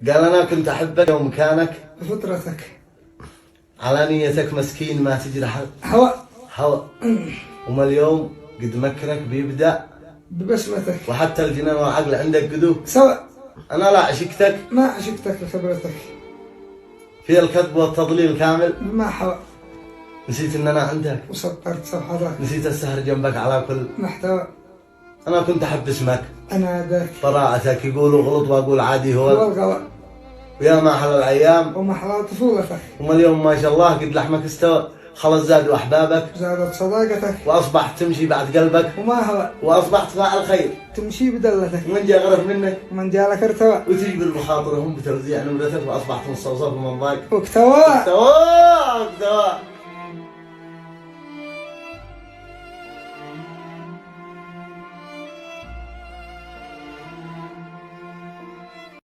قال أنا كنت أحبك يوم كانك بفطرتك، على نيتك مسكين ما تجرح هواء هوى. وما اليوم قد مكرك بيبدأ ببسمتك، وحتى الجنان والعقل عندك قدو سواء. أنا لا عشقتك ما عشقتك لخبرتك، في الكذب والتضليل كامل. بما حوى نسيت إن أنا عندك، وسطرت صفحتك، نسيت السهر جنبك على كل. محتوى. أنا كنت أحب اسمك أنا ذاك براءتك، يقولوا غلط وأقول عادي هو هو. الغواء، ويا ما حلى الأيام ومحلى طفولتك، وما اليوم ما شاء الله قد لحمك استوى. خلاص زادوا أحبابك زادت صداقتك، وأصبحت تمشي بعد قلبك وما هوى وأصبحت فاعل خير. تمشي بدلتك، ومن جاء غرف منك ومن جالك ارتوى، وتجبر بخاطرهم بتوزيع نمرتك وأصبحت مستوصف من ضاق واكتوى. اكتوى.